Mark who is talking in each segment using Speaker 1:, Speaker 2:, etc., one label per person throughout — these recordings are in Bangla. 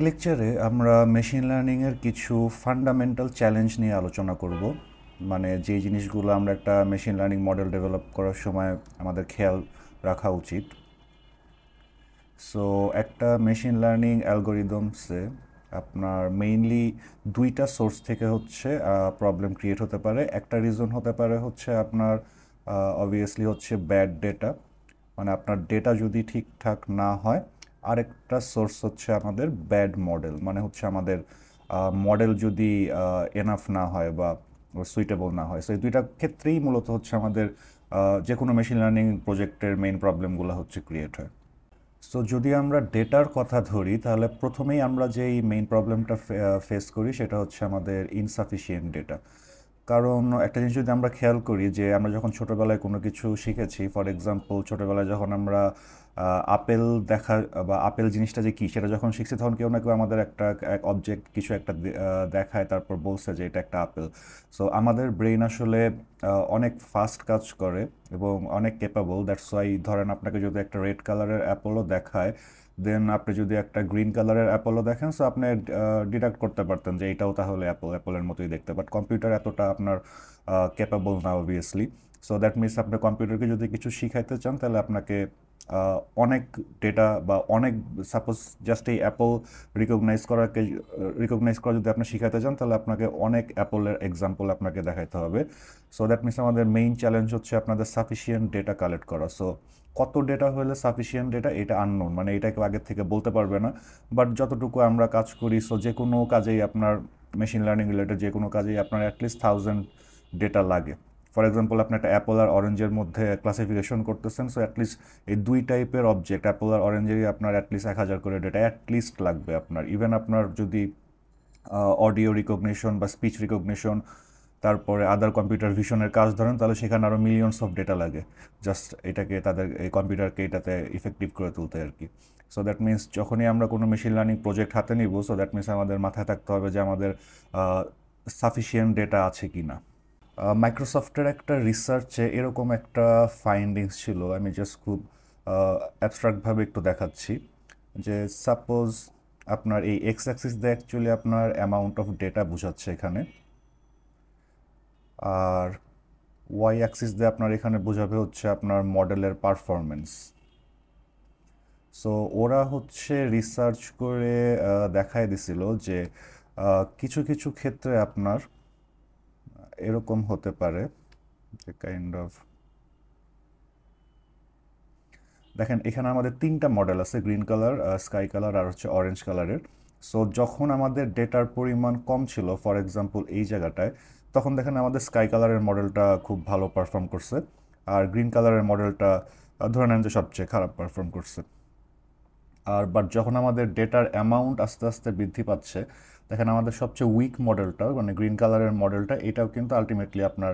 Speaker 1: লেকচারে আমরা মেশিন লার্নিংয়ের কিছু ফান্ডামেন্টাল চ্যালেঞ্জ নিয়ে আলোচনা করব। মানে যে জিনিসগুলো আমরা একটা মেশিন লার্নিং মডেল ডেভেলপ করার সময় আমাদের খেয়াল রাখা উচিত। সো একটা মেশিন লার্নিং অ্যালগোরিদমসে আপনার মেইনলি দুইটা সোর্স থেকে হচ্ছে প্রবলেম ক্রিয়েট হতে পারে। একটা রিজন হতে পারে হচ্ছে আপনার অবভিয়াসলি হচ্ছে ব্যাড ডেটা, মানে আপনার ডেটা যদি ঠিকঠাক না হয়। আরেকটা সোর্স হচ্ছে আমাদের ব্যাড মডেল, মানে হচ্ছে আমাদের মডেল যদি এনাফ না হয় বা সুইটেবল না হয়। সো এই দুইটা ক্ষেত্রেই মূলত হচ্ছে আমাদের যে কোনো মেশিন লার্নিং প্রজেক্টের মেইন প্রবলেমগুলো হচ্ছে ক্রিয়েট হয়। সো যদি আমরা ডেটার কথা ধরি তাহলে প্রথমেই আমরা যেই মেইন প্রবলেমটা ফেস করি সেটা হচ্ছে আমাদের ইনসাফিসিয়েন্ট ডেটা। কারণ একটা জিনিস যদি আমরা খেয়াল করি যে আমরা যখন ছোটোবেলায় কোনো কিছু শিখেছি, ফর এক্সাম্পল ছোটোবেলায় যখন আমরা আপেল দেখা বা আপেল জিনিসটা যে কী সেটা যখন শিখছি, তখন কেউ না কেউ আমাদের একটা এক অবজেক্ট কিছু একটা দেখায়, তারপর বলছে যে এটা একটা আপেল। সো আমাদের ব্রেন আসলে অনেক ফাস্ট কাজ করে এবং অনেক ক্যাপাবল। দ্যাটস ওয়াই ধরেন আপনাকে যদি একটা রেড কালারের অ্যাপলও দেখায়, দেন আপনি যদি একটা গ্রিন কালারের অ্যাপলও দেখেন, সো আপনি ডিডাক্ট করতে পারতেন যে এটাও তাহলে অ্যাপলের মতোই দেখতে। বাট কম্পিউটার এতটা আপনার ক্যাপাবল না অবভিয়াসলি। সো দ্যাট মিনস আপনি কম্পিউটারকে যদি কিছু শিখাইতে চান তাহলে আপনাকে অনেক ডেটা বা অনেক, সাপোজ জাস্ট এই অ্যাপল রিকগনাইজ করা যদি আপনি শিখাইতে চান তাহলে আপনাকে অনেক অ্যাপলের এক্সাম্পল আপনাকে দেখাইতে হবে। সো দ্যাট মিনস আমাদের মেইন চ্যালেঞ্জ হচ্ছে আপনাদের সাফিসিয়েন্ট ডেটা কালেক্ট করা। সো কত ডেটা হলে সাফিসিয়েন্ট ডেটা এটা আননোন, মানে এটা কেউ আগের থেকে বলতে পারবে না। বাট যতটুকু আমরা কাজ করি, সো যে কোনো কাজেই আপনার মেশিন লার্নিং রিলেটেড যে কোনো কাজেই আপনার অ্যাটলিস্ট 1000 ডেটা লাগে। ফর এক্সাম্পল আপনি একটা অ্যাপল আর অরেঞ্জের মধ্যে ক্লাসিফিকেশন করতেছেন, সো অ্যাটলিস্ট এই দুই টাইপের অবজেক্ট অ্যাপল আর অরেঞ্জেরই আপনার অ্যাটলিস্ট 1000 করে ডেটা অ্যাটলিস্ট লাগবে আপনার। ইভেন আপনার যদি অডিও রিকগনিশন বা স্পিচ রিকগনিশন, তারপরে আদার কম্পিউটার ভিশনের কাজ ধরেন, তাহলে সেখানে আরও মিলিয়নস অফ ডেটা লাগে জাস্ট এটাকে তাদের এই কম্পিউটারকে এটাতে ইফেক্টিভ করে তুলতে আর কি। সো দ্যাট মিনস যখনই আমরা কোনো মেশিন লার্নিং প্রজেক্ট হাতে নিব, সো দ্যাট মিনস আমাদের মাথায় থাকতে হবে যে আমাদের সাফিসিয়েন্ট ডেটা আছে কি না। মাইক্রোসফটের একটা রিসার্চে এরকম একটা ফাইন্ডিংস ছিল, আমি জাস্ট খুব অ্যাবস্ট্রাক্টভাবে একটু দেখাচ্ছি। যে সাপোজ আপনার এই এক্স অ্যাক্সিস দিয়ে অ্যাকচুয়ালি আপনার অ্যামাউন্ট অফ ডেটা বোঝাচ্ছে এখানে, আর ওয়াই অ্যাক্সিস দিয়ে আপনার এখানে বোঝাবে হচ্ছে আপনার মডেলের পারফরমেন্স। সো ওরা হচ্ছে রিসার্চ করে দেখায় দিছিল যে কিছু কিছু ক্ষেত্রে আপনার এরকম হতে পারে যে কাইন্ড অফ, দেখেন এখানে আমাদের তিনটা মডেল আছে, গ্রিন কালার, স্কাই কালার আর হচ্ছে অরেঞ্জ কালারের। সো যখন আমাদের ডেটার পরিমাণ কম ছিল, ফর এক্সাম্পল এই জায়গাটায়, তখন দেখেন আমাদের স্কাই কালারের মডেলটা খুব ভালো পারফর্ম করছে, আর গ্রিন কালারের মডেলটা ধরে নেন যে সবচেয়ে খারাপ পারফর্ম করছে। আর বাট যখন আমাদের ডেটার অ্যামাউন্ট আস্তে আস্তে বৃদ্ধি পাচ্ছে, দেখেন আমাদের সবচেয়ে উইক মডেলটা মানে গ্রিন কালারের মডেলটা, এটাও কিন্তু আলটিমেটলি আপনার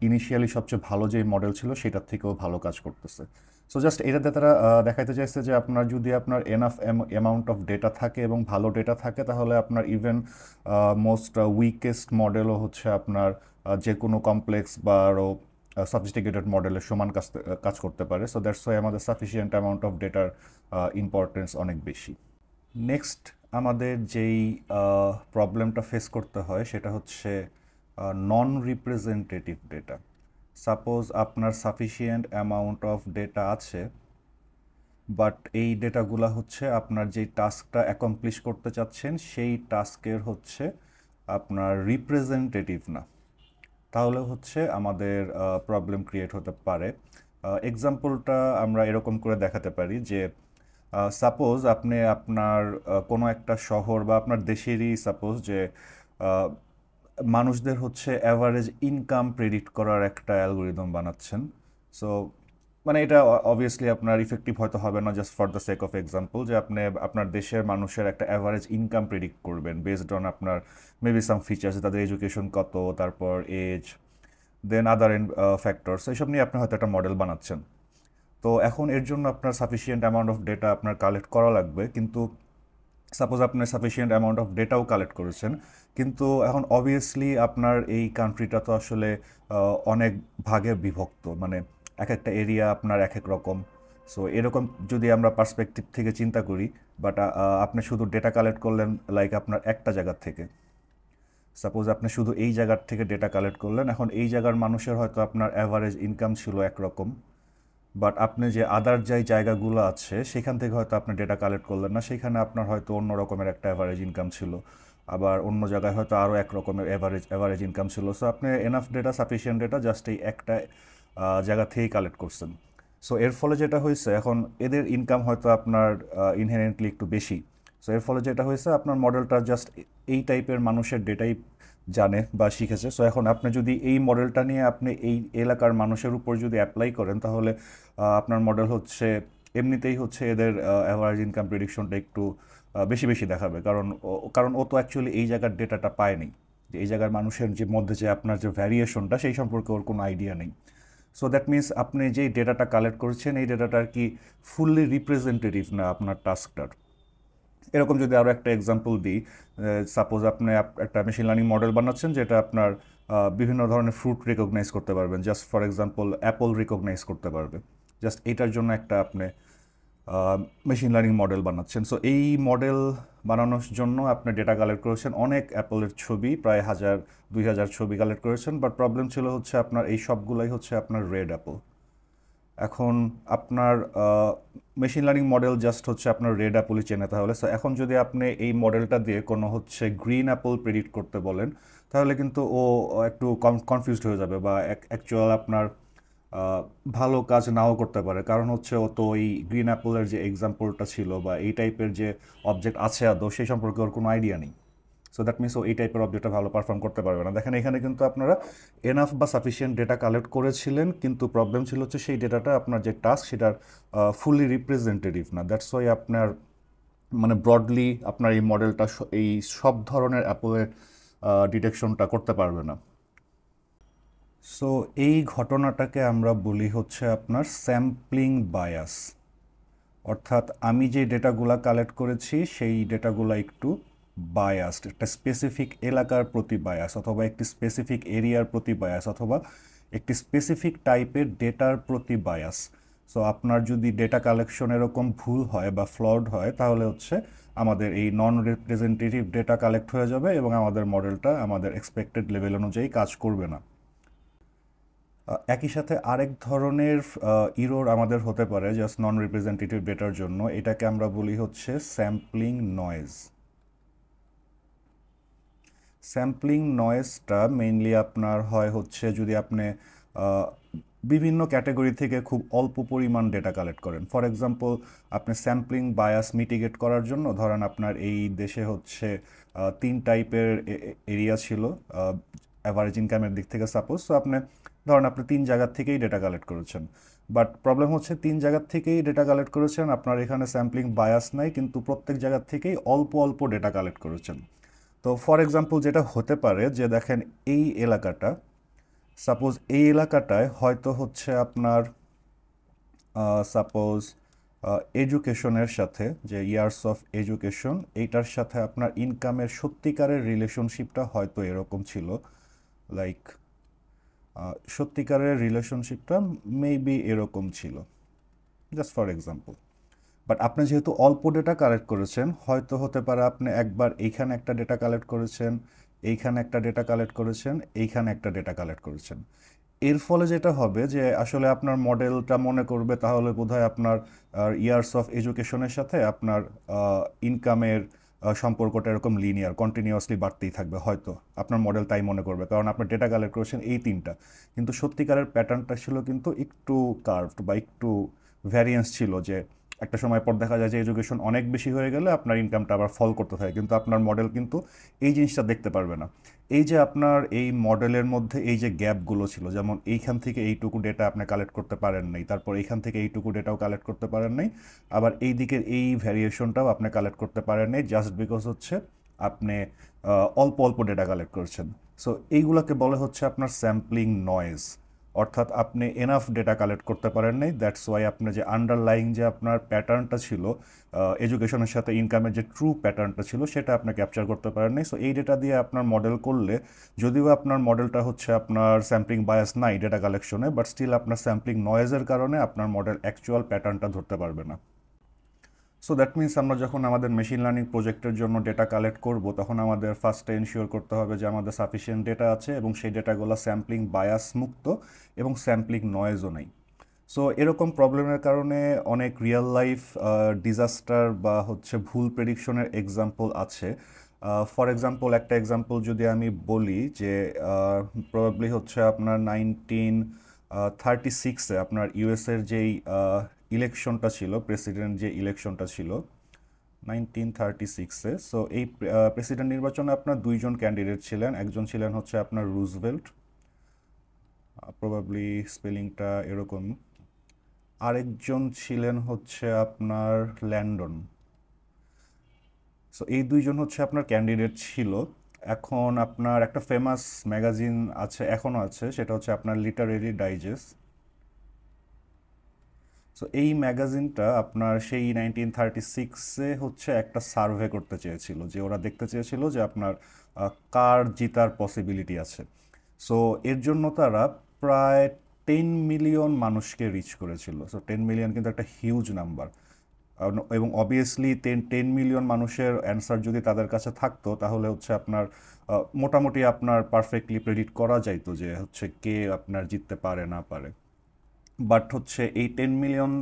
Speaker 1: ইনিশিয়ালি সবচেয়ে ভালো যে মডেল ছিল সেটার থেকেও ভালো কাজ করতেছে। সো জাস্ট এটাতে তারা দেখাইতে চাইছে যে আপনার যদি আপনার এনাফ অ্যামাউন্ট অফ ডেটা থাকে এবং ভালো ডেটা থাকে, তাহলে আপনার ইভেন মোস্ট উইকেস্ট মডেলও হচ্ছে আপনার যে কোনো কমপ্লেক্স বা আরও সফিস্টিকেটেড মডেলের সমান কাজ করতে পারে। সো দ্যাটস ওয়াই আমাদের সাফিসিয়েন্ট অ্যামাউন্ট অফ ডেটার ইম্পর্টেন্স অনেক বেশি। নেক্সট আমাদের যেই প্রবলেমটা ফেস করতে হয় সেটা হচ্ছে নন রিপ্রেজেন্টেটিভ ডেটা। সাপোজ আপনার সাফিসিয়েন্ট অ্যামাউন্ট অফ ডেটা আছে, বাট এই ডেটাগুলো হচ্ছে আপনার যেই টাস্কটা অ্যাকমপ্লিশ করতে চাচ্ছেন সেই টাস্কের হচ্ছে আপনার রিপ্রেজেন্টেটিভ না, তাহলে হচ্ছে আমাদের প্রবলেম ক্রিয়েট হতে পারে। এক্সাম্পলটা আমরা এরকম করে দেখাতে পারি যে সাপোজ আপনি আপনার কোনো একটা শহর বা আপনার দেশেরই সাপোজ যে আহ, মানুষদের হচ্ছে অ্যাভারেজ ইনকাম প্রেডিক্ট করার একটা অ্যালগোরিদম বানাচ্ছেন। সো মানে এটা অবভিয়াসলি আপনার ইফেক্টিভ হয়তো হবে না, just for the sake of example, যে আপনি আপনার দেশের মানুষের একটা অ্যাভারেজ ইনকাম প্রেডিক্ট করবেন বেসড অন আপনার মেবি সাম ফিচার্স, তাদের এডুকেশন কত, তারপর এজ, দেন আদার ফ্যাক্টরস, এইসব নিয়ে আপনি হয়তো একটা মডেল বানাচ্ছেন। তো এখন এর জন্য আপনার সাফিসিয়েন্ট অ্যামাউন্ট অফ ডেটা আপনার কালেক্ট করা লাগবে, কিন্তু সাপোজ আপনার সাফিসিয়েন্ট অ্যামাউন্ট অফ ডেটাও কালেক্ট করেছেন, কিন্তু এখন অবভিয়াসলি আপনার এই কান্ট্রিটা তো আসলে অনেক ভাগে বিভক্ত, মানে এক একটা এরিয়া আপনার এক এক রকম। সো এরকম যদি আমরা পার্সপেক্টিভ থেকে চিন্তা করি, বাট আপনি শুধু ডেটা কালেক্ট করলেন লাইক আপনার একটা জায়গার থেকে, সাপোজ আপনি শুধু এই জায়গার থেকে ডেটা কালেক্ট করলেন, এখন এই জায়গার মানুষের হয়তো আপনার অ্যাভারেজ ইনকাম ছিল একরকম, বাট আপনি যে আদার যে জায়গাগুলো আছে সেখান থেকে হয়তো আপনি ডেটা কালেক্ট করলেন না, সেখানে আপনার হয়তো অন্য রকমের একটা অ্যাভারেজ ইনকাম ছিল, আবার অন্য জায়গায় হয়তো আরও এক রকমের অ্যাভারেজ ইনকাম ছিল। সো আপনি enough data, sufficient data just এই একটা জায়গা থেকেই কালেক্ট করছেন। সো এর ফলে যেটা হয়েছে, এখন এদের ইনকাম হয়তো আপনার ইনহেরেন্টলি একটু বেশি। সো এর ফলে যেটা হয়েছে, আপনার মডেলটা জাস্ট এই টাইপের মানুষের ডেটাই জানে বা শিখেছে। সো এখন আপনি যদি এই মডেলটা নিয়ে আপনি এই এলাকার মানুষের উপর যদি অ্যাপ্লাই করেন, তাহলে আপনার মডেল হচ্ছে এমনিতেই হচ্ছে এদের অ্যাভারেজ ইনকাম প্রেডিকশনটা একটু বেশি বেশি দেখাবে, কারণ ও তো অ্যাকচুয়ালি এই জায়গার ডেটাটা পায়নি, যে এই জায়গার মানুষের যে মধ্যে যে আপনার যে ভ্যারিয়েশনটা সেই সম্পর্কে ওর কোনো আইডিয়া নেই। সো দ্যাট মিনস আপনি যেই ডেটাটা কালেক্ট করছেন এই ডেটাটা আর কি ফুললি রিপ্রেজেন্টেটিভ না আপনার টাস্কটার। এরকম যদি আরও একটা এক্সাম্পল দিই, সাপোজ আপনি একটা মেশিন লার্নিং মডেল বানাচ্ছেন যেটা আপনার বিভিন্ন ধরনের ফ্রুট রিকগনাইজ করতে পারবেন, just for example apple recognise করতে পারবে, জাস্ট এটার জন্য একটা আপনি মেশিন লার্নিং মডেল বানাচ্ছেন। সো এই মডেল বানানোর জন্য আপনি ডেটা কালেক্ট করেছেন অনেক অ্যাপলের ছবি, প্রায় 1000-2000 ছবি কালেক্ট করেছেন, বাট প্রবলেম ছিল হচ্ছে আপনার এই সবগুলাই হচ্ছে আপনার রেড অ্যাপল। এখন আপনার মেশিন লার্নিং মডেল জাস্ট হচ্ছে আপনার রেড অ্যাপলই চেনে, তাহলে সো এখন যদি আপনি এই মডেলটা দিয়ে কোনো হচ্ছে গ্রিন অ্যাপল প্রেডিক্ট করতে বলেন, তাহলে কিন্তু ও একটু কনফিউজড হয়ে যাবে, বা অ্যাকচুয়াল আপনার ভালো কাজ নাও করতে পারে, কারণ হচ্ছে ও তো এই গ্রিন অ্যাপলের যে এক্সাম্পলটা ছিল বা এই টাইপের যে অবজেক্ট আছে আদৌ সেই সম্পর্কে ওর কোনো আইডিয়া নেই। সো দ্যাট মিনস ও এই টাইপের অবজেক্টটা ভালো পারফর্ম করতে পারবে না। দেখেন এখানে কিন্তু আপনারা এনাফ বা সাফিসিয়েন্ট ডেটা কালেক্ট করেছিলেন, কিন্তু প্রবলেম ছিল হচ্ছে সেই ডেটাটা আপনার যে টাস্ক সেটার ফুললি রিপ্রেজেন্টেটিভ না। দ্যাটস ওয়াই আপনার মানে ব্রডলি আপনার এই মডেলটা এই সব ধরনের অ্যাপলের ডিটেকশনটা করতে পারবে না। সো এই ঘটনাটাকে আমরা বলি হচ্ছে আপনার স্যাম্পলিং বায়াস, অর্থাৎ আমি যে ডেটাগুলা কালেক্ট করেছি সেই ডেটাগুলো একটু বায়াসড, একটা স্পেসিফিক এলাকার প্রতি বায়াস, অথবা একটি স্পেসিফিক এরিয়ার প্রতি বায়াস, অথবা একটি স্পেসিফিক টাইপের ডেটার প্রতি বায়াস। সো আপনার যদি ডেটা কালেকশন এরকম ভুল হয় বা ফ্লড হয়, তাহলে হচ্ছে আমাদের এই নন রিপ্রেজেন্টেটিভ ডেটা কালেক্ট হয়ে যাবে এবং আমাদের মডেলটা আমাদের এক্সপেক্টেড লেভেল অনুযায়ী কাজ করবে না। একই সাথে আরেক ধরনের ইরোর আমাদের হতে পারে জাস্ট নন রিপ্রেজেন্টেটিভ ডেটার জন্য, এটাকে আমরা বলি হচ্ছে স্যাম্পলিং নয়েজ। স্যাম্পলিং নয়েজটা মেইনলি আপনার হয় হচ্ছে যদি আপনি বিভিন্ন ক্যাটাগরি থেকে খুব অল্প পরিমাণ ডেটা কালেক্ট করেন। ফর এক্সাম্পল, আপনি স্যাম্পলিং বায়াস মিটিগেট করার জন্য ধরেন আপনার এই দেশে হচ্ছে 3 টাইপের এরিয়া ছিল অ্যাভারেজ ইনকামের দিক থেকে সাপোজ। সো আপনি ধরেন আপনি 3 জায়গার থেকেই ডেটা কালেক্ট করেছেন, বাট প্রবলেম হচ্ছে 3 জায়গার থেকেই ডেটা কালেক্ট করেছেন, আপনার এখানে স্যাম্পলিং বায়াস নাই, কিন্তু প্রত্যেক জায়গার থেকেই অল্প অল্প ডেটা কালেক্ট করেছেন। তো ফর এক্সাম্পল যেটা হতে পারে যে দেখেন এই এলাকাটা, সাপোজ এই এলাকাটায় হয়তো হচ্ছে আপনার সাপোজ এডুকেশনের সাথে যে ইয়ার্স অফ এডুকেশন এইটার সাথে আপনার ইনকামের সত্যিকারের রিলেশনশিপটা হয়তো এরকম ছিল, লাইক সত্যিকারের রিলেশনশিপটা মেবি এরকম ছিল, জাস্ট ফর এক্সাম্পল। বাট আপনি যেহেতু অল্প ডেটা কালেক্ট করেছেন, হয়তো হতে পারে আপনি একবার এইখানে একটা ডেটা কালেক্ট করেছেন, এইখানে একটা ডেটা কালেক্ট করেছেন, এইখানে একটা ডেটা কালেক্ট করেছেন। এর ফলে যেটা হবে যে আসলে আপনার মডেলটা মনে করবে তাহলে বোধহয় আপনার ইয়ার্স অফ এডুকেশনের সাথে আপনার ইনকামের সম্পর্কটা এরকম লিনিয়ার কন্টিনিউয়াসলি বাড়তেই থাকবে, হয়তো আপনার মডেল তাই মনে করবে, কারণ আপনার ডেটা কালেক্ট করেছেন এই 3টা, কিন্তু সত্যিকারের প্যাটার্নটা ছিল কিন্তু একটু কার্ভড বা একটু ভ্যারিয়েন্স ছিল, যে একটা সময় পর দেখা যায় যে এডুকেশন অনেক বেশি হয়ে গেলে আপনার ইনকামটা আবার ফল করতে থাকে, কিন্তু আপনার মডেল কিন্তু এই জিনিসটা দেখতে পারবে না। এই যে আপনার এই মডেলের মধ্যে এই যে গ্যাপগুলো ছিল, যেমন এইখান থেকে এইটুকু ডেটা আপনি কালেক্ট করতে পারেন নাই, তারপর এইখান থেকে এইটুকু ডেটাও কালেক্ট করতে পারেন নাই, আবার এই দিকের এই ভ্যারিয়েশনটাও আপনি কালেক্ট করতে পারেন নাই, জাস্ট বিকজ হচ্ছে আপনি অল্প অল্প ডেটা কালেক্ট করছেন। সো এইগুলোকে বলে হচ্ছে আপনার স্যাম্পলিং নয়েজ, অর্থাৎ আপনি এনাফ ডেটা কালেক্ট করতে পারেন নাই, দ্যাটস ওয়াই আপনার যে আন্ডারলাইং যে আপনার প্যাটার্নটা ছিল, এডুকেশনের সাথে ইনকামের যে ট্রু প্যাটার্নটা ছিল সেটা আপনি ক্যাপচার করতে পারেন নাই। সো এই ডেটা দিয়ে আপনার মডেল করলে, যদিও আপনার মডেলটা হচ্ছে আপনার স্যাম্পলিং বায়াস নাই ডেটা কালেকশনে, বাট স্টিল আপনার স্যাম্পলিং নয়েজের কারণে আপনার মডেল অ্যাকচুয়াল প্যাটার্নটা ধরতে পারবে না। সো দ্যাট মিনস আমরা যখন আমাদের মেশিন লার্নিং প্রজেক্টের জন্য ডেটা কালেক্ট করব, তখন আমাদের ফার্স্টে এনশিওর করতে হবে যে আমাদের সাফিসিয়েন্ট ডেটা আছে এবং সেই ডেটাগুলো স্যাম্পলিং বায়াস মুক্ত এবং স্যাম্পলিং নয়েজও নেই। সো এরকম প্রবলেমের কারণে অনেক রিয়েল লাইফ ডিজাস্টার বা হচ্ছে ভুল প্রেডিকশনের এক্সাম্পল আছে। ফর এক্সাম্পল, একটা এক্সাম্পল যদি আমি বলি যে প্রবাবলি হচ্ছে আপনার 1936-এ আপনার ইউএসের যেই ইলেকশনটা ছিল, প্রেসিডেন্ট যে ইলেকশনটা ছিল 1936-এ। সো এই প্রেসিডেন্ট নির্বাচনে আপনার দুইজন ক্যান্ডিডেট ছিলেন। একজন ছিলেন হচ্ছে আপনার রুজভেল্ট, প্রবাবলি স্পেলিংটা এরকম। আরেকজন ছিলেন হচ্ছে আপনার ল্যান্ডন। সো এই দুইজন হচ্ছে আপনার ক্যান্ডিডেট ছিল। এখন আপনার একটা ফেমাস ম্যাগাজিন আছে, এখনও আছে, সেটা হচ্ছে আপনার লিটারেরি ডাইজেস্ট। সো এই ম্যাগাজিনটা আপনার সেই 1936-এ হচ্ছে একটা সার্ভে করতে চেয়েছিল, যে ওরা দেখতে চেয়েছিল যে আপনার কার জিতার পসিবিলিটি আছে। সো এর জন্য তারা প্রায় 10 মিলিয়ন মানুষকে রিচ করেছিল। সো 10 মিলিয়ন কিন্তু একটা হিউজ নাম্বার, এবং অবভিয়াসলি 10 মিলিয়ন মানুষের অ্যান্সার যদি তাদের কাছে থাকতো, তাহলে হচ্ছে আপনার মোটামুটি আপনার পারফেক্টলি প্রেডিক্ট করা যাইতো যে হচ্ছে কে আপনার জিততে পারে না পারে। বাট হচ্ছে এই 10 মিলিয়ন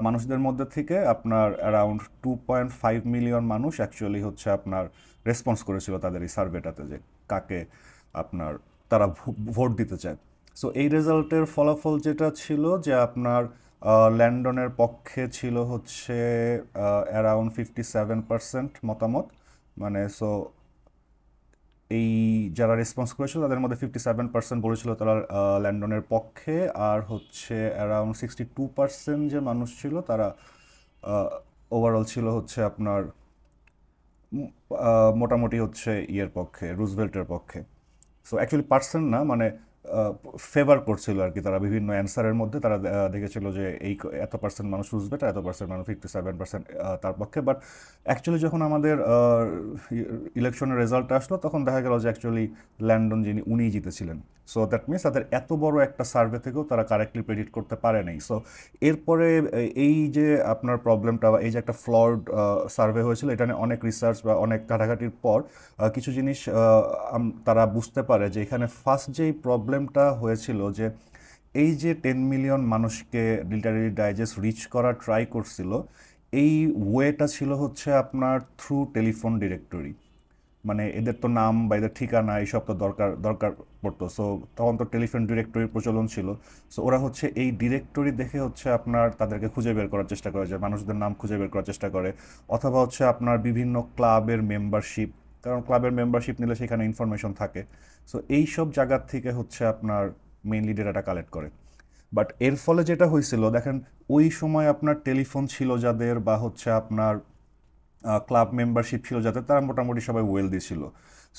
Speaker 1: মানুষদের মধ্যে থেকে আপনার অ্যারাউন্ড 2.5 মিলিয়ন মানুষ অ্যাকচুয়ালি হচ্ছে আপনার রেসপন্স করেছিল তাদের এই সার্ভেটাতে, যে কাকে আপনার তারা ভোট দিতে চায়। সো এই রেজাল্টের ফলাফল যেটা ছিল যে আপনার ল্যান্ডনের পক্ষে ছিল হচ্ছে অ্যারাউন্ড 57% মতামত। মানে সো এই যারা রেসপন্স করেছিল তাদের মধ্যে 57% বলেছিল তারা ল্যান্ডনের পক্ষে, আর হচ্ছে অ্যারাউন্ড 62% যে মানুষ ছিল তারা ওভারঅল ছিল হচ্ছে আপনার মোটামুটি হচ্ছে ইয়ের পক্ষে, রুজভেল্টের পক্ষে। সো অ্যাকচুয়ালি পার্সেন্ট না, মানে ফেভার করছিল আর কি, তারা বিভিন্ন অ্যান্সারের মধ্যে তারা দেখেছিল যে এই এত পার্সেন্ট মানুষ রুজভেল্ট, এত পার্সেন্ট মানুষ 57% তার পক্ষে। বাট অ্যাকচুয়ালি যখন আমাদের ইলেকশনের রেজাল্ট আসলো, তখন দেখা গেল যে অ্যাকচুয়ালি ল্যান্ডন যিনি, উনিই জিতেছিলেন। সো দ্যাট মিনস তাদের এত বড় একটা সার্ভে থেকেও তারা কারেক্টলি প্রেডিক্ট করতে পারে নাই। সো এরপরে এই যে আপনার প্রবলেমটা বা এই যে একটা ফ্লড সার্ভে হয়েছিল, এটা নিয়ে অনেক রিসার্চ বা অনেক ঘাটাঘাটির পর কিছু জিনিস তারা বুঝতে পারে যে এখানে ফার্স্ট যেই প্রবলেমটা হয়েছিল, যে এই যে 10 মিলিয়ন মানুষকে লিটারেরি ডাইজেস্ট রিচ করা ট্রাই করছিল, এই ওয়েটা ছিল হচ্ছে আপনার থ্রু টেলিফোন ডিরেক্টরি। মানে এদের তো নাম বা এদের ঠিকানা এইসব তো দরকার দরকার পড়তো। সো তখন তো টেলিফোন ডিরেক্টরির প্রচলন ছিল। সো ওরা হচ্ছে এই ডিরেক্টরি দেখে হচ্ছে আপনার তাদেরকে খুঁজে বের করার চেষ্টা করে, যে মানুষদের নাম খুঁজে বের করার চেষ্টা করে, অথবা হচ্ছে আপনার বিভিন্ন ক্লাবের মেম্বারশিপ, কারণ ক্লাবের মেম্বারশিপ নিলে সেখানে ইনফরমেশন থাকে। সো এই সব জায়গার থেকে হচ্ছে আপনার মেইনলি ডেটাটা কালেক্ট করে। বাট এর ফলে যেটা হয়েছিল দেখেন, ওই সময় আপনার টেলিফোন ছিল যাদের, বা হচ্ছে আপনার ক্লাব মেম্বারশিপ ছিল যাদের, তারা মোটামুটি সবাই ওয়েলদি ছিল।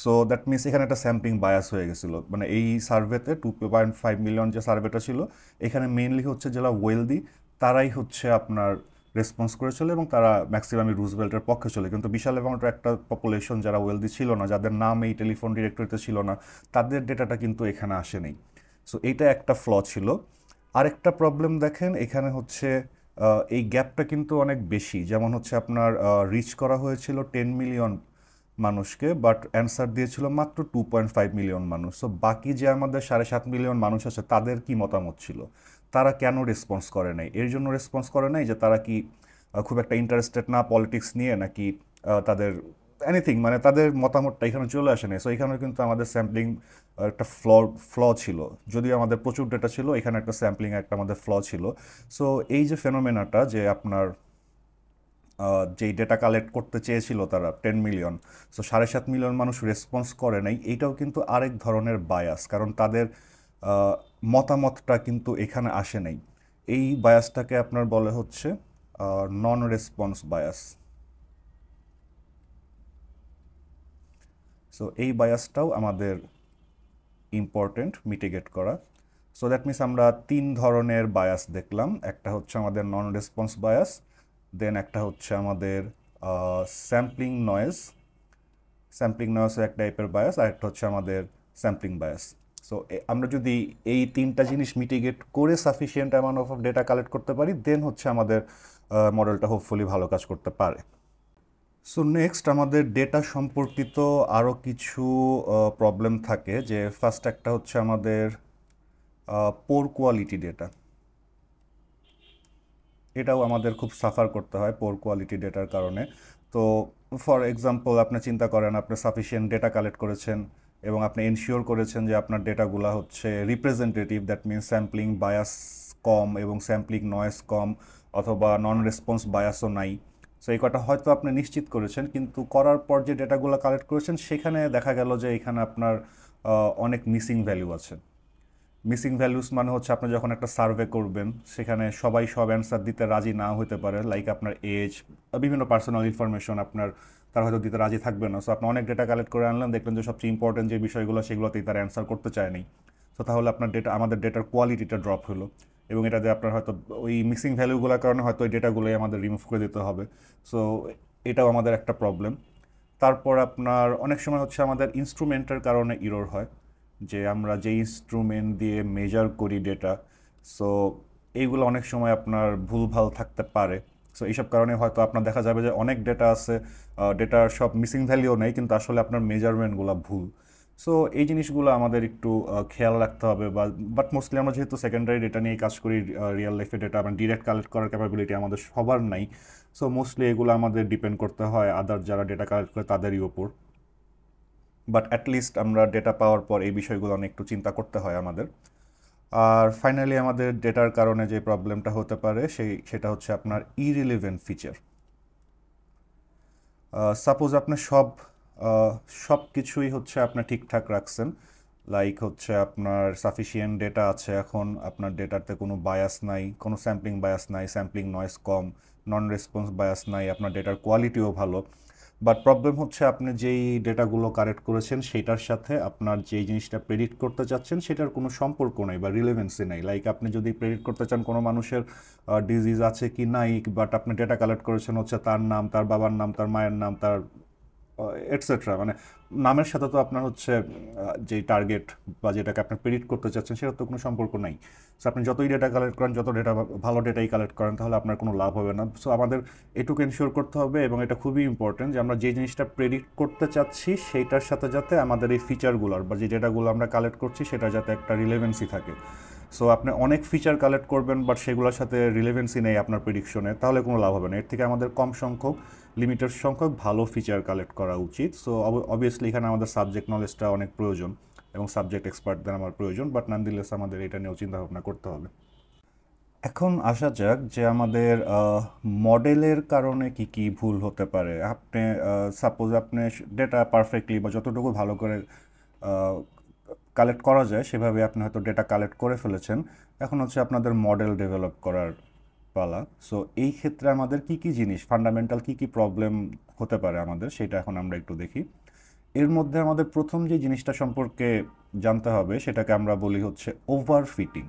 Speaker 1: সো দ্যাট মিনস এখানে একটা স্যাম্পলিং বায়াস হয়ে গেছিলো। মানে এই সার্ভেতে 2.5 মিলিয়ন যে সার্ভেটা ছিল, এখানে মেইনলি হচ্ছে যারা ওয়েলদি তারাই হচ্ছে আপনার রেসপন্স করেছিল, এবং তারা ম্যাক্সিমামই রুজভেল্টের পক্ষে ছিল। কিন্তু বিশাল অ্যামাউন্টের একটা পপুলেশন যারা ওয়েলদি ছিল না, যাদের নাম এই টেলিফোন ডিরেক্টরিতে ছিল না, তাদের ডেটাটা কিন্তু এখানে আসেনি। সো এইটা একটা ফ্ল ছিল। আরেকটা প্রবলেম দেখেন এখানে হচ্ছে এই গ্যাপটা কিন্তু অনেক বেশি। যেমন হচ্ছে আপনার রিচ করা হয়েছিল 10 মিলিয়ন মানুষকে, বাট অ্যান্সার দিয়েছিল মাত্র 2.5 মিলিয়ন মানুষ। সো বাকি যে আমাদের 7.5 মিলিয়ন মানুষ আছে, তাদের কি মতামত ছিল, তারা কেন রেসপন্স করে নাই? এর জন্য রেসপন্স করে নাই যে তারা কি খুব একটা ইন্টারেস্টেড না পলিটিক্স নিয়ে, নাকি তাদের এনিথিং, মানে তাদের মতামতটা এখানে চলে আসে নাই। সো এখানে কিন্তু আমাদের স্যাম্পলিং একটা ফ্ল ছিল। যদিও আমাদের প্রচুর ডেটা ছিল, এখানে একটা স্যাম্পলিং একটা আমাদের ফ্ল ছিল। সো এই যে ফেনোমেনাটা, যে আপনার যেই ডেটা কালেক্ট করতে চেয়েছিল তারা 10 মিলিয়ন, সো 7.5 মিলিয়ন মানুষ রেসপন্স করে নাই, এইটাও কিন্তু আরেক ধরনের বায়াস, কারণ তাদের মতামতটা কিন্তু এখানে আসে নাই। এই বায়াসটাকে আপনার বলে হচ্ছে নন রেসপন্স বায়াস। সো এই বায়াসটাও আমাদের ইম্পর্টেন্ট মিটিগেট করা। সো দ্যাট মিনস আমরা তিন ধরনের বায়াস দেখলাম, একটা হচ্ছে আমাদের নন রেসপন্স বায়াস, দেন একটা হচ্ছে আমাদের স্যাম্পলিং নয়েজ, স্যাম্পলিং নয়েজ এক টাইপের বায়াস, আর একটা হচ্ছে আমাদের স্যাম্পলিং বায়াস। সো আমরা যদি এই তিনটা জিনিস মিটিগেট করে sufficient amount of data collect করতে পারি, দেন হচ্ছে আমাদের মডেলটা হোপফুলি ভালো কাজ করতে পারে। সো নেক্সট আমাদের ডেটা সম্পর্কিত আরও কিছু প্রবলেম থাকে, যে ফার্স্ট একটা হচ্ছে আমাদের পোর কোয়ালিটি ডেটা। এটাও আমাদের খুব সাফার করতে হয় পোর কোয়ালিটি ডেটার কারণে। তো ফর এক্সাম্পল আপনি চিন্তা করেন আপনি সাফিসিয়েন্ট ডেটা কালেক্ট করেছেন এবং আপনি এনশিওর করেছেন যে আপনার ডেটাগুলো হচ্ছে representative, that means sampling bias কম এবং স্যাম্পলিং নয়েজ কম, অথবা নন রেসপন্স বায়াসও নাই। সো এই কটা হয়তো আপনি নিশ্চিত করেছেন, কিন্তু করার পর যে ডেটাগুলো কালেক্ট করেছেন সেখানে দেখা গেল যে এখানে আপনার অনেক মিসিং ভ্যালু আছে। মিসিং ভ্যালুস মানে হচ্ছে আপনি যখন একটা সার্ভে করবেন সেখানে সবাই সব অ্যান্সার দিতে রাজি না হতে পারে, লাইক আপনার এজ, বিভিন্ন পার্সোনাল ইনফরমেশন আপনার তারা হয়তো দিতে রাজি থাকবে না। সো আপনি অনেক ডেটা কালেক্ট করে আনলেন, দেখলেন যে সবচেয়ে ইম্পর্টেন্ট যে বিষয়গুলো সেগুলোতেই তারা অ্যান্সার করতে চায়নি। সো তাহলে আপনার আমাদের ডেটার কোয়ালিটিটা ড্রপ হলো, এবং এটা দিয়ে আপনার হয়তো ওই মিসিং ভ্যালুগুলোর কারণে হয়তো ওই ডেটাগুলোই আমাদের রিমুভ করে দিতে হবে। সো এটাও আমাদের একটা প্রবলেম। তারপর আপনার অনেক সময় হচ্ছে আমাদের ইনস্ট্রুমেন্টের কারণে ইরর হয়, যে আমরা যে ইনস্ট্রুমেন্ট দিয়ে মেজার করি ডেটা, সো এইগুলো অনেক সময় আপনার ভুলভাল থাকতে পারে। সো এইসব কারণে হয়তো আপনার দেখা যাবে যে অনেক ডেটা আছে, ডেটার সব মিসিং ভ্যালিও নেই, কিন্তু আসলে আপনার মেজারমেন্টগুলো ভুল। সো এই জিনিসগুলো আমাদের একটু খেয়াল রাখতে হবে। বাট মোস্টলি আমরা যেহেতু সেকেন্ডারি ডেটা নিয়ে কাজ করি, রিয়েল লাইফে ডেটা মানে ডিরেক্ট কালেক্ট করার ক্যাপাবিলিটি আমাদের সবার নাই। সো মোস্টলি এগুলো আমাদের ডিপেন্ড করতে হয় আদার যারা ডেটা কালেক্ট করে তাদেরই ওপর। বাট অ্যাটলিস্ট আমরা ডেটা পাওয়ার পর এই বিষয়গুলো অনেক একটু চিন্তা করতে হয় আমাদের। আর ফাইনালি আমাদের ডেটার কারণে যে প্রবলেমটা হতে পারে সেটা হচ্ছে আপনার ইরিলিভেন্ট ফিচার। সাপোজ আপনি সব কিছুই হচ্ছে আপনার ঠিকঠাক রাখছেন, লাইক হচ্ছে আপনার সাফিসিয়েন্ট ডেটা আছে, এখন আপনার ডেটাতে কোনো বায়াস নাই, কোনো স্যাম্পলিং বায়াস নাই, স্যাম্পলিং নয়েজ কম, নন রেসপন্স বায়াস নাই, আপনার ডেটার কোয়ালিটিও ভালো। বাট প্রবলেম হচ্ছে আপনি যেই ডেটাগুলো কালেক্ট করেছেন সেটার সাথে আপনার যেই জিনিসটা প্রেডিক্ট করতে চাচ্ছেন সেটার কোনো সম্পর্ক নাই বা রিলেভেন্সি নাই। লাইক আপনি যদি প্রেডিক্ট করতে চান কোনো মানুষের ডিজিজ আছে কি নাই, বাট আপনি ডেটা কালেক্ট করেছেন হচ্ছে তার নাম, তার বাবার নাম, তার মায়ের নাম, তার এটসেট্রা, মানে নামের সাথে তো আপনার হচ্ছে যেই টার্গেট বা যেটাকে আপনি প্রেডিক্ট করতে চাচ্ছেন সেটার তো কোনো সম্পর্ক নাই। সো আপনি যতই ডেটা কালেক্ট করেন, যত ডেটা ভালো ডেটাই কালেক্ট করেন, তাহলে আপনার কোনো লাভ হবে না। সো আমাদের এটুকু এনশিওর করতে হবে, এবং এটা খুবই ইম্পর্টেন্ট যে আমরা যে জিনিসটা প্রেডিক্ট করতে চাচ্ছি সেইটার সাথে যাতে আমাদের এই ফিচারগুলোর বা যে ডেটাগুলো আমরা কালেক্ট করছি সেটা যাতে একটা রিলেভেন্সি থাকে। সো আপনি অনেক ফিচার কালেক্ট করবেন বাট সেগুলোর সাথে রিলেভেন্সি নেই আপনার প্রেডিকশনে, তাহলে কোনো লাভ হবে না। এর থেকে আমাদের কম সংখ্যক, লিমিটেড সংখ্যক ভালো ফিচার কালেক্ট করা উচিত। সো অবভিয়াসলি এখানে আমাদের সাবজেক্ট নলেজটা অনেক প্রয়োজন এবং সাবজেক্ট এক্সপার্টদের আমার প্রয়োজন, বাট নানদিলেস আমাদের এটা নিয়েও চিন্তাভাবনা করতে হবে। এখন আসা যাক যে আমাদের মডেলের কারণে কি কি ভুল হতে পারে। আপনি সাপোজ আপনি ডেটা পারফেক্টলি বা যতটুকু ভালো করে কালেক্ট করা যায় সেভাবে আপনি হয়তো ডেটা কালেক্ট করে ফেলেছেন, এখন হচ্ছে আপনাদের মডেল ডেভেলপ করার পালা। সো এই ক্ষেত্রে আমাদের কি কি জিনিস, ফান্ডামেন্টাল কি কি প্রবলেম হতে পারে আমাদের, সেটা এখন আমরা একটু দেখি। এর মধ্যে আমাদের প্রথম যে জিনিসটা সম্পর্কে জানতে হবে সেটাকে আমরা বলি হচ্ছে ওভার ফিটিং।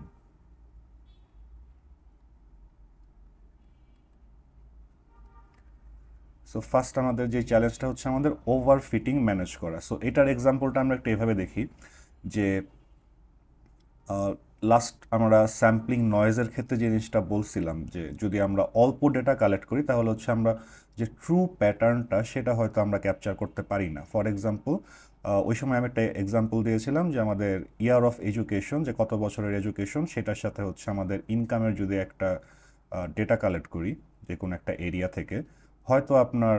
Speaker 1: সো ফার্স্ট আমাদের যে চ্যালেঞ্জটা হচ্ছে আমাদের ওভার ফিটিং ম্যানেজ করা। সো এটার এক্সাম্পলটা আমরা একটু এভাবে দেখি যে লাস্ট আমরা স্যাম্পলিং নয়েজের ক্ষেত্রে যে জিনিসটা বলছিলাম যে যদি আমরা অল্প ডেটা কালেক্ট করি তাহলে হচ্ছে আমরা যে ট্রু প্যাটার্নটা সেটা হয়তো আমরা ক্যাপচার করতে পারি না। ফর এক্সাম্পল ওই সময় আমি একটা এক্সাম্পল দিয়েছিলাম যে আমাদের ইয়ার অফ এডুকেশন, যে কত বছরের এডুকেশন, সেটার সাথে হচ্ছে আমাদের ইনকামের যদি একটা ডেটা কালেক্ট করি যে কোনো একটা এরিয়া থেকে, হয়তো আপনার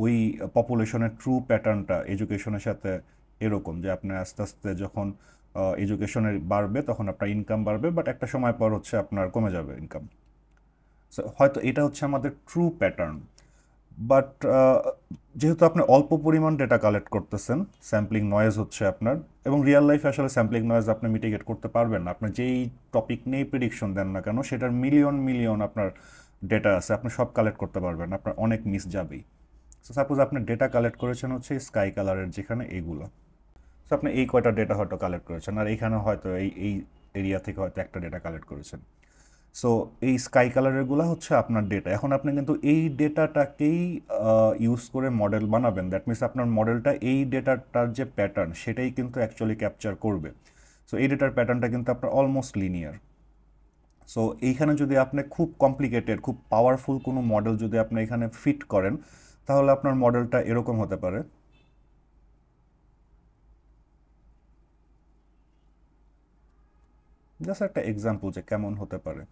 Speaker 1: ওই পপুলেশনের ট্রু প্যাটার্নটা এডুকেশনের সাথে এরকম যে আপনার আস্তে আস্তে যখন এডুকেশনের বাড়বে তখন আপনার ইনকাম বাড়বে, বাট একটা সময় পর হচ্ছে আপনার কমে যাবে ইনকাম। সো হয়তো এটা হচ্ছে আমাদের ট্রু প্যাটার্ন। বাট যেহেতু আপনি অল্প পরিমাণ ডেটা কালেক্ট করতেছেন, স্যাম্পলিং নয়েজ হচ্ছে আপনার, এবং রিয়েল লাইফে আসলে স্যাম্পলিং নয়েজ আপনি মিটিগেট করতে পারবেন না। আপনার যেই টপিক নিয়েই প্রেডিকশন দেন না কেন সেটার মিলিয়ন মিলিয়ন আপনার ডেটা আছে, আপনি সব কালেক্ট করতে পারবেন না, আপনার অনেক মিস যাবেই। সো সাপোজ আপনি ডেটা কালেক্ট করেছেন হচ্ছে স্কাই কালারের যেখানে এইগুলো, সো আপনি এই কয়টা ডেটা হয়তো কালেক্ট করেছেন, আর এইখানে হয়তো এই এই এরিয়া থেকে হয়তো একটা ডেটা কালেক্ট করেছেন। সো এই স্কাই কালারেরগুলো হচ্ছে আপনার ডেটা। এখন আপনি কিন্তু এই ডেটাটাকেই ইউজ করে মডেল বানাবেন। দ্যাট মিনস আপনার মডেলটা এই ডেটাটার যে প্যাটার্ন সেটাই কিন্তু অ্যাকচুয়ালি ক্যাপচার করবে। সো এই ডেটার প্যাটার্নটা কিন্তু আপনার অলমোস্ট লিনিয়ার। সো এইখানে যদি আপনি খুব কমপ্লিকেটেড খুব পাওয়ারফুল কোনো মডেল যদি আপনি এখানে ফিট করেন, তাহলে আপনার মডেলটা এরকম হতে পারে। জাস্ট একটা এক্সাম্পল যে কেমন হতে পারে।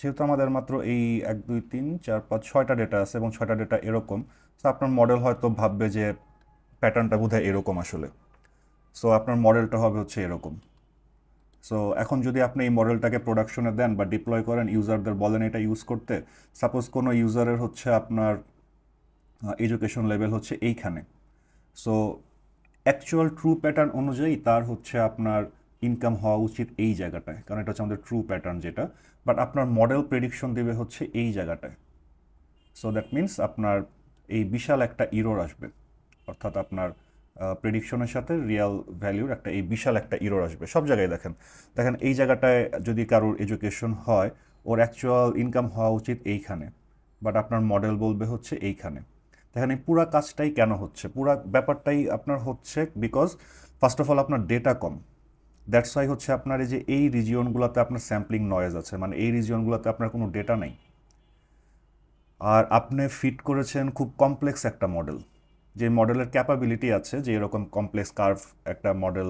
Speaker 1: যেহেতু আমাদের মাত্র এই 1 2 3 4 5 6টা ডেটা আছে এবং 6টা ডেটা এরকম, সো আপনার মডেল হয়তো ভাববে যে প্যাটার্নটা বোধহয় এরকম আসলে। সো আপনার মডেলটা হবে হচ্ছে এরকম। সো এখন যদি আপনি এই মডেলটাকে প্রোডাকশনে দেন বা ডিপ্লয় করেন, ইউজারদের বলেন এটা ইউজ করতে, সাপোজ কোনো ইউজারের হচ্ছে আপনার এডুকেশন লেভেল হচ্ছে এইখানে। সো অ্যাকচুয়াল ট্রু প্যাটার্ন অনুযায়ী তার হচ্ছে আপনার ইনকাম হওয়া উচিত এই জায়গাটায়, কারণ এটা হচ্ছে আমাদের ট্রু প্যাটার্ন যেটা। বাট আপনার মডেল প্রেডিকশন দেবে হচ্ছে এই জায়গাটায়। সো দ্যাট মিনস আপনার এই বিশাল একটা ইরোর আসবে, অর্থাৎ আপনার প্রেডিকশনের সাথে রিয়েল ভ্যালুর একটা এই বিশাল একটা ইরোর আসবে সব জায়গায়। দেখেন দেখেন এই জায়গাটায় যদি কারোর এডুকেশন হয়, ওর অ্যাকচুয়াল ইনকাম হওয়া উচিত এইখানে, বাট আপনার মডেল বলবে হচ্ছে এইখানে। দেখেন এই পুরা কাজটাই কেন হচ্ছে, পুরা ব্যাপারটাই আপনার হচ্ছে বিকজ ফার্স্ট অফ অল আপনার ডেটা কম। দ্যাটস ওয়াই হচ্ছে আপনার এই যে এই রিজিয়নগুলোতে আপনার স্যাম্পলিং নয়েজ আছে, মানে এই রিজিয়নগুলোতে আপনার কোনো ডেটা নেই। আর আপনি ফিট করেছেন খুব কমপ্লেক্স একটা মডেল, যে মডেলের ক্যাপাবিলিটি আছে যে এরকম কমপ্লেক্স কার্ভ একটা মডেল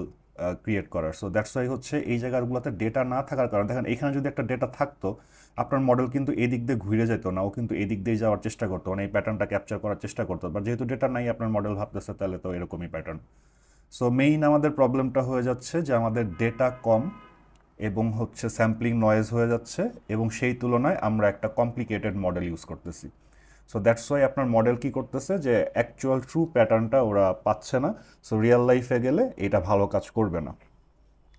Speaker 1: ক্রিয়েট করার। সো দ্যাটস ওয়াই হচ্ছে এই জায়গাগুলোতে ডেটা না থাকার কারণে, দেখেন এখানে যদি একটা ডেটা থাকতো, আপনার মডেল কিন্তু এদিক দিয়ে ঘুরে যেত না, ও কিন্তু এদিক দিয়ে যাওয়ার চেষ্টা করতো, মানে এই প্যাটার্নটা ক্যাপচার করার চেষ্টা করতো। বাট যেহেতু ডেটা নাই, আপনার মডেল ভাবতেছে তাহলে তো এরকমই প্যাটার্ন। সো মেইন আমাদের প্রবলেমটা হয়ে যাচ্ছে যে আমাদের ডেটা কম এবং হচ্ছে স্যাম্পলিং নয়েজ হয়ে যাচ্ছে, এবং সেই তুলনায় আমরা একটা কমপ্লিকেটেড মডেল ইউজ করতেছি। সো দ্যাটস ওয়াই আপনার মডেল কি করতেছে যে অ্যাকচুয়াল ট্রু প্যাটার্নটা ওরা পাচ্ছে না। সো রিয়েল লাইফে গেলে এটা ভালো কাজ করবে না।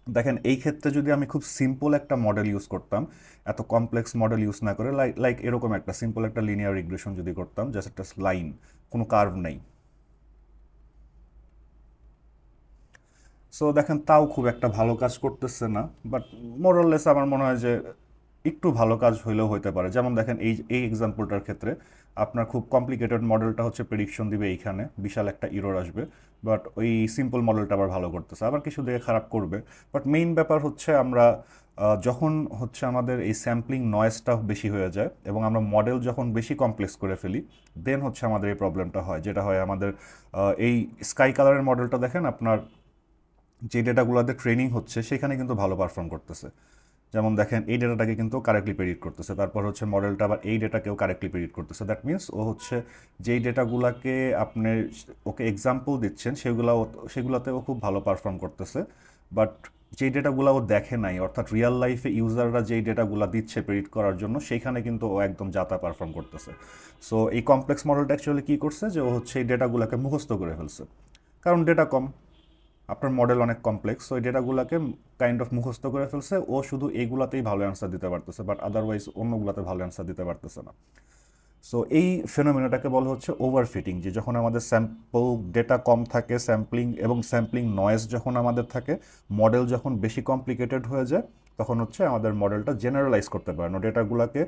Speaker 1: দেখেন এই ক্ষেত্রে যদি আমি খুব সিম্পল একটা মডেল ইউজ করতাম, এত কমপ্লেক্স মডেল ইউজ না করে, লাইক এরকম একটা সিম্পল একটা লিনিয়ার রিগ্রেশন যদি করতাম, জাস্ট একটা লাইন, কোনো কার্ভ নেই, সো দেখেন তাও খুব একটা ভালো কাজ করতেছে না। বাট মোরাললেস আমার মনে হয় যে একটু ভালো কাজ হইলেও হইতে পারে। যেমন দেখেন এই এই এক্সাম্পলটার ক্ষেত্রে আপনার খুব কমপ্লিকেটেড মডেলটা হচ্ছে প্রেডিকশন দিবে এইখানে, বিশাল একটা ইরোর আসবে। বাট ওই সিম্পল মডেলটা আবার ভালো করতেছে, আবার কিছু দিকে খারাপ করবে। বাট মেইন ব্যাপার হচ্ছে আমরা যখন হচ্ছে আমাদের এই স্যাম্পলিং নয়েজটা বেশি হয়ে যায় এবং আমরা মডেল যখন বেশি কমপ্লেক্স করে ফেলি, দেন হচ্ছে আমাদের এই প্রবলেমটা হয়। যেটা হয় আমাদের এই স্কাই কালারের মডেলটা দেখেন, আপনার যে ডেটাগুলোতে ট্রেনিং হচ্ছে সেখানে কিন্তু ভালো পারফর্ম করতেছে। যেমন দেখেন এই ডেটাটাকে কিন্তু কারেক্টলি প্রেডিক্ট করতেছে, তারপর হচ্ছে মডেলটা আবার এই ডেটাকেও কারেক্টলি প্রেডিক্ট করতেছে। দ্যাট মিনস ও হচ্ছে যেই ডেটাগুলোকে আপনি ওকে এক্সাম্পল দিচ্ছেন সেগুলোতেও খুব ভালো পারফর্ম করতেছে। বাট যেই ডেটাগুলো ও দেখে নাই, অর্থাৎ রিয়েল লাইফে ইউজাররা যেই ডেটাগুলো দিচ্ছে প্রেডিক্ট করার জন্য, সেইখানে কিন্তু ও একদম যাতা পারফর্ম করতেছে। সো এই কমপ্লেক্স মডেলটা অ্যাকচুয়ালি কী করছে যে ও হচ্ছে এই ডেটাগুলোকে মুখস্থ করে ফেলছে, কারণ ডেটা কম, আপনার মডেল অনেক কমপ্লেক্স। সো এই ডেটাগুলোকে কাইন্ড অফ মুখস্থ করে ফেলছে, ও শুধু এইগুলাতেই ভালো অ্যান্সার দিতে পারতেছে, বাট আদারওয়াইজ অন্যগুলোতে ভালো অ্যান্সার দিতে পারতেছে না। সো এই ফেনোমেনাটাকে বলা হচ্ছে ওভারফিটিং, যে যখন আমাদের স্যাম্পল ডেটা কম থাকে, স্যাম্পলিং নয়েজ যখন আমাদের থাকে, মডেল যখন বেশি কমপ্লিকেটেড হয়ে যায়, তখন হচ্ছে আমাদের মডেলটা জেনারেলাইজ করতে পারে না, ডেটাগুলোকে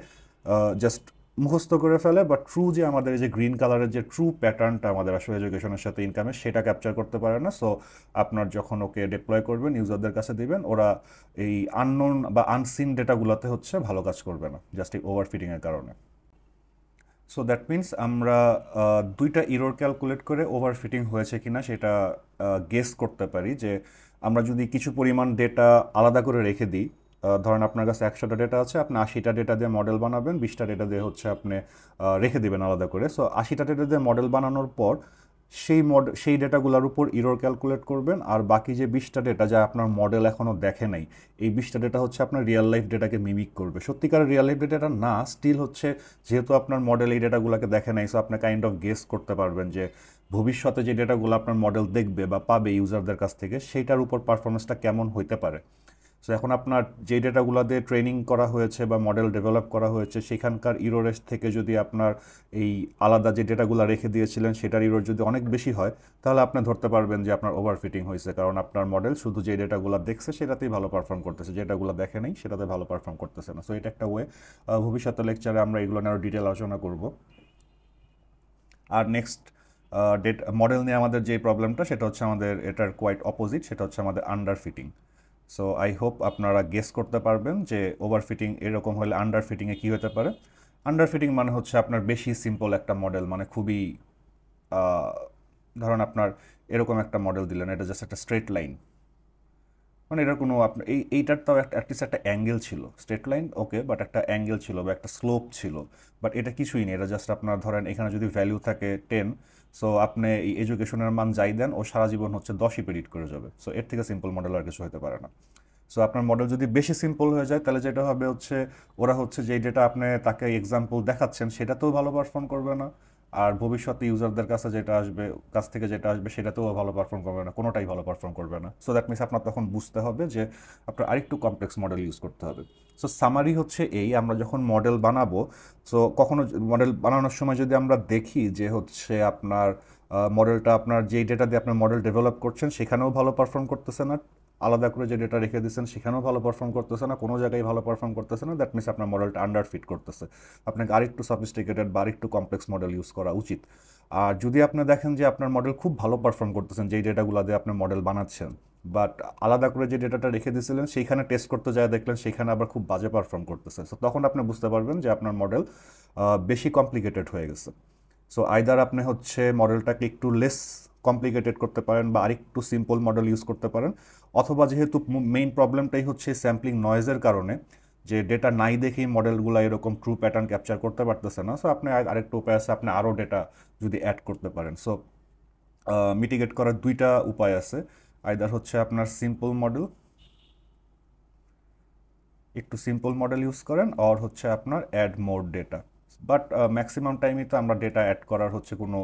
Speaker 1: জাস্ট মুখস্থ করে ফেলে। বা ট্রু যে আমাদের এই যে গ্রিন কালারের যে ট্রু প্যাটার্নটা আমাদের আসলে এডুকেশনের সাথে ইনকামের, সেটা ক্যাপচার করতে পারে না। সো আপনার যখন ওকে ডিপ্লয় করবেন, ইউজারদের কাছে দিবেন, ওরা এই আননোন বা আনসিন ডেটাগুলোতে হচ্ছে ভালো কাজ করবে না, জাস্ট এই ওভারফিটিংয়ের কারণে। সো দ্যাট মিনস আমরা দুইটা ইরোর ক্যালকুলেট করে ওভারফিটিং হয়েছে কিনা সেটা গেস করতে পারি। যে আমরা যদি কিছু পরিমাণ ডেটা আলাদা করে রেখে দিই, ধরেন আপনার কাছে 100টা ডেটা আছে, আপনি 80টা ডেটা দিয়ে মডেল বানাবেন, 20টা ডেটা দিয়ে হচ্ছে আপনি রেখে দিবেন আলাদা করে। সো 80টা ডেটা দিয়ে মডেল বানানোর পর সেই ডেটাগুলোর উপর ইরোর ক্যালকুলেট করবেন, আর বাকি যে 20টা ডেটা যা আপনার মডেল এখনও দেখে নাই, এই 20টা ডেটা হচ্ছে আপনার রিয়েল লাইফ ডেটাকে মিমিক করবে। সত্যিকারের রিয়েল লাইফ ডেটা না, স্টিল হচ্ছে যেহেতু আপনার মডেল এই ডেটাগুলোকে দেখে নাই, সো আপনি কাইন্ড অফ গেস করতে পারবেন যে ভবিষ্যতে যে ডেটাগুলো আপনার মডেল দেখবে বা পাবে ইউজারদের কাছ থেকে, সেইটার উপর পারফরমেন্সটা কেমন হইতে পারে। সো এখন আপনার যে ডেটাগুলো দিয়ে ট্রেনিং করা হয়েছে বা মডেল ডেভেলপ করা হয়েছে সেখানকার ইরোরের থেকে যদি আপনার এই আলাদা যে ডেটাগুলো রেখে দিয়েছিলেন সেটার ইরোর যদি অনেক বেশি হয় তাহলে আপনি ধরতে পারবেন যে আপনার ওভারফিটিং হয়েছে, কারণ আপনার মডেল শুধু যে ডেটাগুলো দেখছে সেটাতেই ভালো পারফর্ম করতেছে, যেটাগুলো দেখে নেই সেটাতে ভালো পারফর্ম করতেছে না। সো এটা একটা ওয়ে। ভবিষ্যতে লেকচারে আমরা এগুলো নিয়ে আরও ডিটেল আলোচনা করব। আর নেক্সট মডেল নিয়ে আমাদের যে প্রবলেমটা সেটা হচ্ছে আমাদের এটার কোয়াইট অপোজিট, সেটা হচ্ছে আমাদের under fitting. So I hope আপনারা গেস করতে পারবেন যে ওভারফিটিং এরকম হলে আন্ডার ফিটিংয়ে কী হতে পারে। আন্ডার ফিটিং মানে হচ্ছে আপনার বেশি সিম্পল একটা মডেল, মানে খুবই ধরুন আপনার এরকম একটা মডেল দিলেন, এটা জাস্ট একটা স্ট্রেট লাইন, মানে এটার কোনো আপনার এইটার তাও অ্যাটলিস্ট একটা অ্যাঙ্গেল ছিল, স্ট্রেট লাইন ওকে, বাট একটা অ্যাঙ্গেল ছিল বা একটা স্লোপ ছিল, বাট এটা কিছুই নেই। এটা জাস্ট আপনার ধরেন এখানে যদি ভ্যালু থাকে 10, সো আপনি এই এডুকেশনের মান যাই দেন ও সারা জীবন হচ্ছে 10ই প্রেডিক্ট করে যাবে। সো এর থেকে সিম্পল মডেল আর কিছু হতে পারে না। সো আপনার মডেল যদি বেশি সিম্পল হয়ে যায় তাহলে যেটা হবে হচ্ছে ওরা হচ্ছে যে ডেটা আপনি তাকে এক্সাম্পল দেখাচ্ছেন সেটাতেও ভালো পারফর্ম করবে না, আর ভবিষ্যতে ইউজারদের কাছে কাছ থেকে যেটা আসবে সেটাতেও ভালো পারফর্ম করবে না, কোনোটাই ভালো পারফর্ম করবে না। সো দ্যাট মিনস আপনার তখন বুঝতে হবে যে আপনার আরেকটু কমপ্লেক্স মডেল ইউজ করতে হবে। সো সামারি হচ্ছে এই, আমরা যখন মডেল বানাবো, সো কখনো মডেল বানানোর সময় যদি আমরা দেখি যে হচ্ছে আপনার মডেলটা আপনার যেই ডেটা দিয়ে আপনার মডেল ডেভেলপ করছেন সেখানেও ভালো পারফর্ম করতেছে না, আলাদা করে যে ডেটা রেখে দিচ্ছেন সেখানেও ভালো পারফর্ম করতেছে না, কোনো জায়গায় ভালো পারফর্ম করতেছে না, দ্যাট মিনস আপনার মডেলটা আন্ডার ফিট করতেছে, আপনাকে আরেকটু সফিস্টিকেটেড বা আরেকটু কমপ্লেক্স মডেল ইউজ করা উচিত। আর যদি আপনি দেখেন যে আপনার মডেল খুব ভালো পারফর্ম করতেছেন যেই ডেটাগুলো দিয়ে আপনি মডেল বানাচ্ছেন, বাট আলাদা করে যে ডেটাটা রেখে দিয়েছিলেন সেইখানে টেস্ট করতে যায় দেখলেন সেখানে আবার খুব বাজে পারফর্ম করতেছে, সো তখন আপনি বুঝতে পারবেন যে আপনার মডেল বেশি কমপ্লিকেটেড হয়ে গেছে। সো আইদার আপনি হচ্ছে মডেলটাকে একটু লেস কমপ্লিকেটেড করতে পারেন বা আরেকটু সিম্পল মডেল ইউজ করতে পারেন, অথবা যেহেতু মেইন প্রবলেমটাই হচ্ছে স্যাম্পলিং নয়েজের কারণে যে ডেটা নাই দেখেই মডেলগুলো এরকম ট্রু প্যাটার্ন ক্যাপচার করতে পারতেছে না, সো আপনি আরেকটু উপায় আছে, আপনি আরও ডেটা যদি অ্যাড করতে পারেন। সো মিটিগেট করার দুইটা উপায় আছে, আইদার হচ্ছে আপনার একটু সিম্পল মডেল ইউজ করেন, আর হচ্ছে আপনার add more data. But maximum টাইমই তো আমরা ডেটা অ্যাড করার হচ্ছে কোনো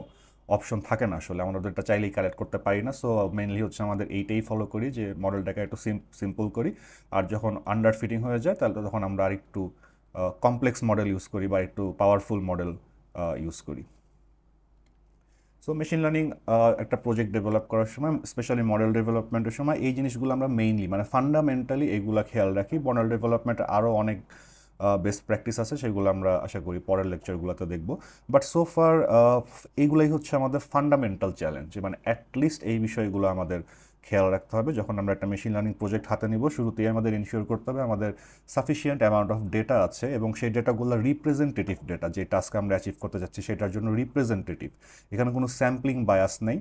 Speaker 1: অপশন থাকে না, আসলে আমরা ডেটা চাইলেই কালেক্ট করতে পারি না। সো মেইনলি হচ্ছে আমাদের এইটাই ফলো করি যে মডেলটাকে একটু সিম্পল করি, আর যখন আন্ডার ফিটিং হয়ে যায় তাহলে তখন আমরা আরেকটু কমপ্লেক্স মডেল ইউজ করি বা একটু পাওয়ারফুল মডেল ইউজ করি। সো মেশিন লার্নিং একটা প্রজেক্ট ডেভেলপ করার সময়, স্পেশালি মডেল ডেভেলপমেন্টের সময় এই জিনিসগুলো আমরা মেইনলি মানে ফান্ডামেন্টালি এগুলো খেয়াল রাখি। মডেল ডেভেলপমেন্টে আরও অনেক বেস্ট প্র্যাকটিস আছে, সেগুলো আমরা আশা করি পরের লেকচারগুলোতে দেখব। বাট সো ফার এইগুলাই হচ্ছে আমাদের ফান্ডামেন্টাল চ্যালেঞ্জ, মানে অ্যাটলিস্ট এই বিষয়গুলো আমাদের খেয়াল রাখতে হবে যখন আমরা একটা মেশিন লার্নিং প্রজেক্ট হাতে নিব। শুরুতেই আমাদের ইনশিওর করতে হবে আমাদের সাফিসিয়েন্ট অ্যামাউন্ট অফ ডেটা আছে এবং সেই ডেটাগুলো রিপ্রেজেন্টেটিভ ডেটা, যে টাস্ক আমরা অ্যাচিভ করতে যাচ্ছি সেটার জন্য রিপ্রেজেন্টেটিভ, এখানে কোনো স্যাম্পলিং বায়াস নেই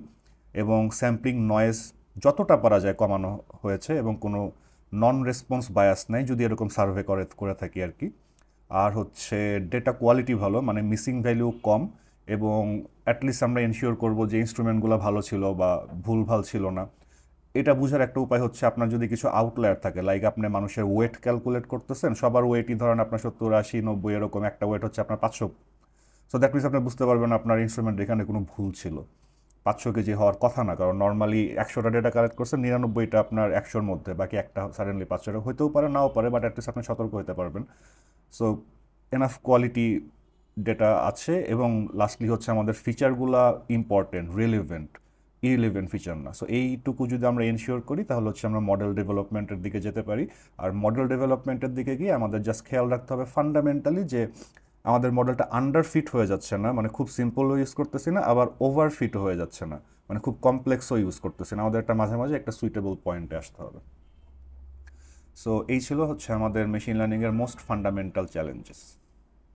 Speaker 1: এবং স্যাম্পলিং নয়েজ যতটা পারা যায় কমানো হয়েছে এবং কোনো নন রেসপন্স বায়াস নেই যদি এরকম সার্ভে করে থাকি আর কি। আর হচ্ছে ডেটা কোয়ালিটি ভালো, মানে মিসিং ভ্যালু কম, এবং অ্যাটলিস্ট আমরা এনশিওর করব যে ইনস্ট্রুমেন্টগুলো ভালো ছিল বা ভুলভাল ছিল না। এটা বোঝার একটা উপায় হচ্ছে আপনার যদি কিছু আউটলায়ার থাকে, লাইক আপনি মানুষের ওয়েট ক্যালকুলেট করতেছেন, সবার ওয়েটই ধরেন আপনার 70, 80, 90 এরকম, একটা ওয়েট হচ্ছে আপনার 500, সো দ্যাট মিনস আপনি বুঝতে পারবেন আপনার ইনস্ট্রুমেন্ট এখানে কোনো ভুল ছিল। 500 কেজি হওয়ার কথা না, কারণ নর্মালি 100টা ডেটা কালেক্ট করছেন, 99টা আপনার 100-র মধ্যে, বাকি একটা সাডেনলি 500 হইতেও পারে নাও পারে, বাট অ্যাটলিস্ট আপনি সতর্ক হতে পারবেন। সো এনাফ কোয়ালিটি ডেটা আছে, এবং লাস্টলি হচ্ছে আমাদের ফিচারগুলা ইম্পর্টেন্ট, ইরিলেভেন্ট ফিচার না। সো এইটুকু যদি আমরা এনশিওর করি তাহলে হচ্ছে আমরা মডেল ডেভেলপমেন্টের দিকে যেতে পারি। আর মডেল ডেভেলপমেন্টের দিকে গিয়ে আমাদের জাস্ট খেয়াল রাখতে হবে ফান্ডামেন্টালি যে আমাদের মডেলটা আন্ডার ফিট হয়ে যাচ্ছে না, মানে খুব সিম্পলও ইউজ করতেছি না, আবার ওভার ফিটও হয়ে যাচ্ছে না, মানে খুব কমপ্লেক্সও ইউজ করতেছি না, আমাদের একটা মাঝে মাঝে একটা সুইটেবল পয়েন্টে আসতে হবে। সো এই ছিল হচ্ছে আমাদের মেশিন লার্নিংয়ের মোস্ট ফান্ডামেন্টাল চ্যালেঞ্জেস।